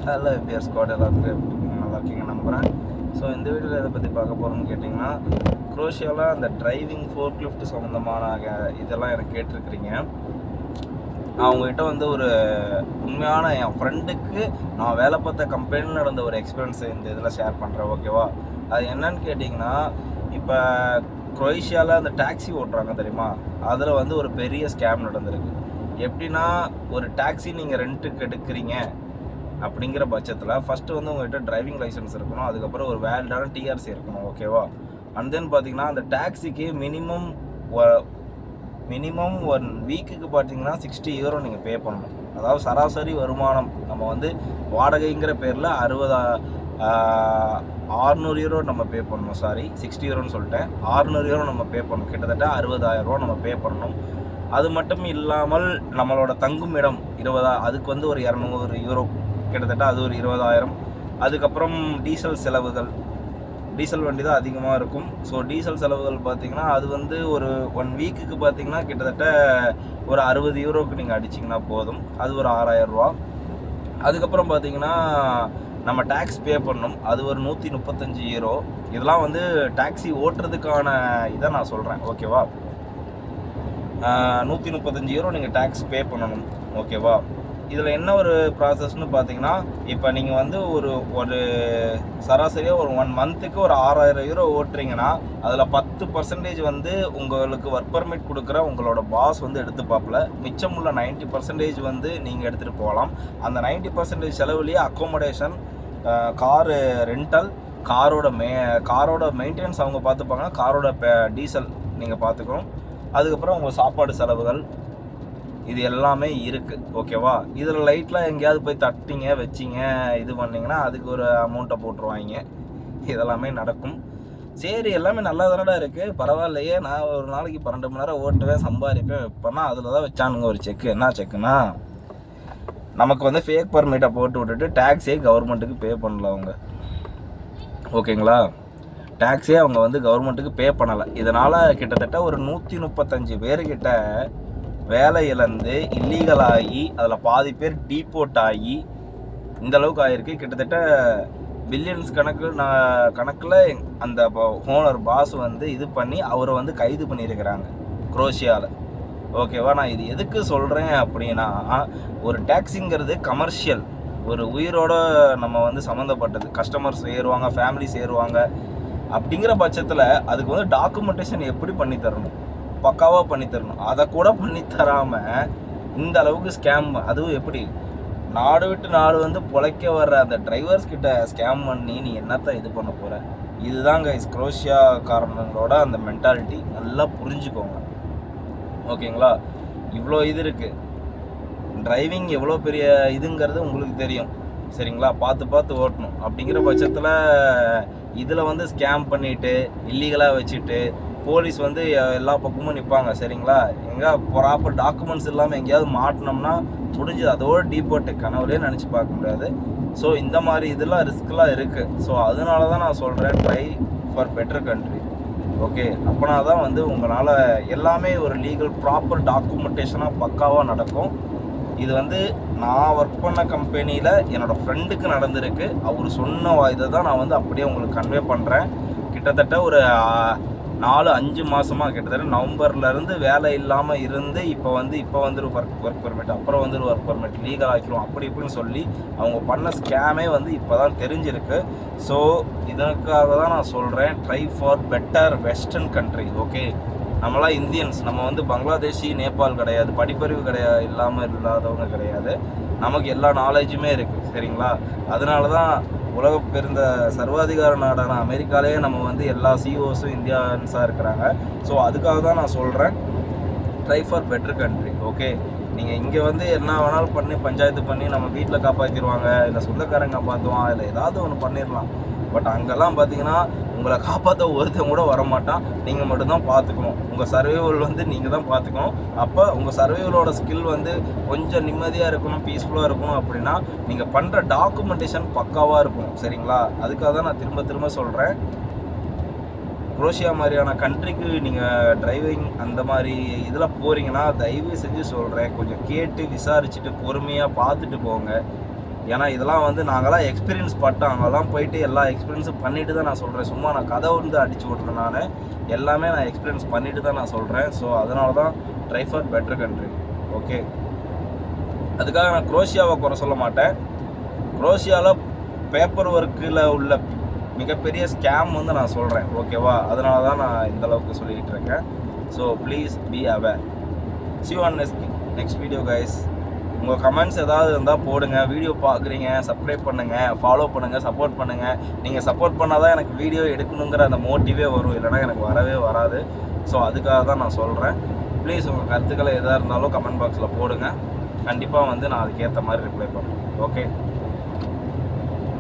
Hello எபிஆர் squad எல்லாத்துக்கும் நல்லா இருக்கீங்க நம்புகிறேன். ஸோ இந்த வீடியோவில் எதை பற்றி பார்க்க போகிறோம்னு கேட்டிங்கன்னா, குரோஷியாவில் அந்த டிரைவிங் ஃபோர்க் லிஃப்ட் சம்மந்தமான இதெல்லாம் எனக்கு கேட்டிருக்கிறீங்க. நான் உங்கள்கிட்ட வந்து ஒரு உண்மையான என் ஃப்ரெண்டுக்கு நான் வேலை பார்த்த கம்பெனியில் நடந்த ஒரு எக்ஸ்பீரியன்ஸை இந்த இதில் ஷேர் பண்ணுறேன், ஓகேவா? அது என்னன்னு கேட்டிங்கன்னா, இப்போ குரோஷியாவில் அந்த டாக்ஸி ஓட்டுறாங்க தெரியுமா, அதில் வந்து ஒரு பெரிய ஸ்கேம் நடந்திருக்கு. எப்படின்னா, ஒரு டாக்ஸி நீங்கள் ரெண்ட்டுக்கு எடுக்கிறீங்க அப்படிங்கிற பட்சத்தில் ஃபஸ்ட்டு வந்து உங்கள்கிட்ட டிரைவிங் லைசன்ஸ் இருக்கணும், அதுக்கப்புறம் ஒரு வேலிடான டிஆர்சி இருக்கணும், ஓகேவா? அண்ட் தென் பார்த்தீங்கன்னா அந்த டாக்ஸிக்கு மினிமம் 1 வீக்குக்கு பார்த்தீங்கன்னா 60 யூரோ நீங்கள் பே பண்ணணும். அதாவது சராசரி வருமானம் நம்ம வந்து வாடகைங்கிற பேரில் 600 யூரோ நம்ம பே பண்ணணும். 60 யூரோன்னு சொல்லிட்டேன், 600 யூரோ நம்ம பே பண்ணணும். கிட்டத்தட்ட 60,000 ரூபா நம்ம பே பண்ணணும். அது மட்டும் இல்லாமல் நம்மளோட தங்கும் இடம் 20, அதுக்கு வந்து ஒரு 200 யூரோ, கிட்டத்தட்ட அது ஒரு 20,000. அதுக்கப்புறம் டீசல் செலவுகள், டீசல் வண்டி தான் அதிகமாக இருக்கும். ஸோ டீசல் செலவுகள் பார்த்திங்கன்னா அது வந்து ஒரு 1 வீக்குக்கு பார்த்திங்கன்னா கிட்டத்தட்ட ஒரு 60 யூரோக்கு நீங்கள் அடிச்சிங்கன்னா போதும், அது ஒரு 6,000 ரூபா. அதுக்கப்புறம் பார்த்திங்கன்னா நம்ம டேக்ஸ் பே பண்ணணும், அது ஒரு 135 யூரோ. இதெல்லாம் வந்து டாக்ஸி ஓட்டுறதுக்கான இதை நான் சொல்கிறேன், ஓகேவா? 135 யூரோ நீங்கள் டேக்ஸ் பே பண்ணணும், ஓகேவா? இதில் என்ன ஒரு ப்ராசஸ்னு பார்த்தீங்கன்னா, இப்போ நீங்கள் வந்து ஒரு சராசரியாக ஒரு 1 மந்த்துக்கு ஒரு 6,000 யூரோ ஓட்டுறீங்கன்னா அதில் 10% வந்து உங்களுக்கு ஒர்க் பர்மிட் கொடுக்குற உங்களோட பாஸ் வந்து எடுத்துப்பாப்பில். மிச்சம் உள்ள 90% வந்து நீங்கள் எடுத்துகிட்டு போகலாம். அந்த 90% செலவுலேயே அக்கோமடேஷன், காரு ரெண்டல், காரோட மெயின்டெனன்ஸ் அவங்க பார்த்துப்பாங்க, காரோட டீசல் நீங்கள் பார்த்துக்கணும். அதுக்கப்புறம் உங்கள் சாப்பாடு செலவுகள், இது எல்லாமே இருக்குது, ஓகேவா? இதில் லைட்டில் எங்கேயாவது போய் தட்டிங்க வச்சிங்க இது பண்ணிங்கன்னா அதுக்கு ஒரு அமௌண்ட்டை போட்டுருவாங்க. இதெல்லாமே நடக்கும். சரி, எல்லாமே நல்லா தானடா இருக்குது, பரவாயில்லையே, நான் ஒரு நாளைக்கு 12 மணி நேரம் ஓட்டுவேன், சம்பாதிப்பேன், வைப்பேன்னா அதில் தான் வச்சானுங்க ஒரு செக்கு. என்ன செக்குன்னா, நமக்கு வந்து ஃபேக் பர்மிட்டை போட்டு விட்டுட்டு டேக்ஸே கவர்மெண்ட்டுக்கு பே பண்ணல அவங்க, ஓகேங்களா? டேக்ஸே அவங்க வந்து கவர்மெண்ட்டுக்கு பே பண்ணலை. இதனால் கிட்டத்தட்ட ஒரு 135 பேர்கிட்ட வேலை இழந்து இல்லீகலாகி அதில் பாதி பேர் டீபோர்ட் ஆகி இந்த அளவுக்கு ஆகிருக்கு. கிட்டத்தட்ட பில்லியன்ஸ் கணக்கில் அந்த ஓனர் பாஸ் வந்து இது பண்ணி அவரை வந்து கைது பண்ணியிருக்கிறாங்க குரோஷியாவில், ஓகேவா? நான் இது எதுக்கு சொல்கிறேன் அப்படின்னா, ஒரு டாக்ஸிங்கிறது கமர்ஷியல், ஒரு உயிரோட நம்ம வந்து சம்மந்தப்பட்டது. கஸ்டமர்ஸ் ஏறுவாங்க, ஃபேமிலிஸ் ஏறுவாங்க. அப்படிங்கிற பட்சத்தில் அதுக்கு வந்து டாக்குமெண்டேஷன் எப்படி பண்ணி தரணும், பக்காவாக பண்ணி தரணும். அதை கூட பண்ணி தராமல் இந்த அளவுக்கு ஸ்கேம், அதுவும் எப்படி நாடு விட்டு நாடு வந்து பொழைக்க வர்ற அந்த டிரைவர்ஸ் கிட்ட ஸ்கேம் பண்ணி நீ என்னத்தான் இது பண்ண போகிற? இதுதான் கைஸ் குரோஷியா காரணங்களோட அந்த மென்டாலிட்டி. நல்லா புரிஞ்சுக்கோங்க, ஓகேங்களா? இவ்வளோ இது இருக்குது, டிரைவிங் எவ்வளோ பெரிய இதுங்கிறது உங்களுக்கு தெரியும், சரிங்களா? பார்த்து ஓட்டணும். அப்படிங்கிற பட்சத்தில் இதில் வந்து ஸ்கேம் பண்ணிவிட்டு இல்லீகலாக வச்சுட்டு போலீஸ் வந்து எல்லா பக்கமும் நிற்பாங்க, சரிங்களா? எங்கே ப்ராப்பர் டாக்குமெண்ட்ஸ் இல்லாமல் எங்கேயாவது மாட்டினோம்னா முடிஞ்சது, அதோட டீபோர்ட்டு கனவுலே நினச்சி பார்க்க முடியாது. ஸோ இந்த மாதிரி இதெல்லாம் ரிஸ்க்லாம் இருக்குது. ஸோ அதனால தான் நான் சொல்கிறேன், try for better country, okay? அப்போனா தான் வந்து உங்களால் எல்லாமே ஒரு லீகல் ப்ராப்பர் டாக்குமெண்டேஷனாக பக்காவாக நடக்கும். இது வந்து நான் ஒர்க் பண்ண கம்பெனியில் என்னோடய ஃப்ரெண்டுக்கு நடந்திருக்கு. அவர் சொன்ன இதை தான் நான் வந்து அப்படியே உங்களுக்கு கன்வே பண்ணுறேன். கிட்டத்தட்ட ஒரு 4-5 மாதமாக, கிட்டத்தட்ட நவம்பர்லேருந்து வேலை இல்லாமல் இருந்து இப்போ வந்து ஒர்க் பர்மிட், அப்புறம் வந்து ஒர்க் பர்மிட் லீகல் ஆக்கிடுவோம் அப்படி இப்படின்னு சொல்லி அவங்க பண்ண ஸ்கேமே வந்து இப்போ தான் தெரிஞ்சிருக்கு. ஸோ இதற்காக தான் நான் சொல்கிறேன், try for better western country, okay? நம்மளாம் இந்தியன்ஸ், நம்ம வந்து பங்களாதேஷி, நேபாள் கிடையாது, படிப்பறிவு இல்லாதவங்க கிடையாது, நமக்கு எல்லா நாலேஜுமே இருக்குது, சரிங்களா? அதனால தான் உலக பெருந்த சர்வாதிகார நாடான அமெரிக்காலேயே நம்ம வந்து எல்லா சிஓஸும் இந்தியன்ஸாக இருக்கிறாங்க. ஸோ அதுக்காக தான் நான் சொல்கிறேன், try for better country, okay? நீங்கள் இங்கே வந்து என்ன வேணாலும் பண்ணி பஞ்சாயத்து பண்ணி நம்ம வீட்டில் காப்பாற்றிடுவாங்க, இல்லை சொந்தக்காரங்க காப்பாற்றுவான், இல்லை ஏதாவது ஒன்று பண்ணிடலாம். பட் அங்கெல்லாம் பார்த்தீங்கன்னா உங்களை காப்பாற்ற ஒருத்தன் கூட வரமாட்டான், நீங்கள் மட்டும்தான் பார்த்துக்கணும். உங்கள் சர்வைவல் வந்து நீங்கள் தான் பார்த்துக்கணும். அப்போ உங்கள் சர்வைவலோட ஸ்கில் வந்து கொஞ்சம் நிம்மதியாக இருக்கணும், பீஸ்ஃபுல்லாக இருக்கணும். அப்படின்னா நீங்கள் பண்ணுற டாக்குமெண்டேஷன் பக்காவாக இருக்கணும், சரிங்களா? அதுக்காக தான் நான் திரும்ப சொல்கிறேன், குரோஷியா மாதிரியான கண்ட்ரிக்கு நீங்கள் டிரைவிங் அந்த மாதிரி இதில் போகிறீங்கன்னா தயவு செஞ்சு சொல்கிறேன், கொஞ்சம் கேட்டு விசாரிச்சுட்டு பொறுமையாக பார்த்துட்டு போங்க. ஏன்னா இதெல்லாம் வந்து நாங்களாம் எக்ஸ்பீரியன்ஸ் பட்டோம், அங்கெல்லாம் போயிட்டு எல்லா எக்ஸ்பீரியன்ஸும் பண்ணிட்டு தான் நான் சொல்கிறேன். சும்மா நான் கதை வந்து அடிச்சு விட்றேன், நான் எல்லாமே நான் எக்ஸ்பீரியன்ஸ் பண்ணிட்டு தான் நான் சொல்கிறேன். ஸோ அதனால தான் try for better country. Okay, அதுக்காக நான் குரோஷியாவை குறை சொல்ல மாட்டேன். குரோஷியாவில் பேப்பர் ஒர்க்கில் உள்ள மிகப்பெரிய ஸ்கேம் வந்து நான் சொல்கிறேன். ஓகேவா, அதனால தான் நான் இந்தளவுக்கு சொல்லிக்கிட்டு இருக்கேன். So please be aware. see you on next video guys. உங்கள் கமெண்ட்ஸ் ஏதாவது இருந்தால் போடுங்க. வீடியோ பார்க்குறீங்க, சப்ஸ்கிரைப் பண்ணுங்கள், ஃபாலோ பண்ணுங்கள், சப்போர்ட் பண்ணுங்கள். நீங்கள் சப்போர்ட் பண்ணால் தான் எனக்கு வீடியோ எடுக்கணுங்கிற அந்த மோட்டிவே வரும், இல்லைனா எனக்கு வரவே வராது. ஸோ அதுக்காக தான் நான் சொல்கிறேன். ப்ளீஸ் உங்கள் கருத்துக்களை எதாக இருந்தாலும் கமெண்ட் பாக்ஸில் போடுங்க. கண்டிப்பாக வந்து நான் அதுக்கேற்ற மாதிரி ரிப்ளை பண்ணுறேன். ஓகே.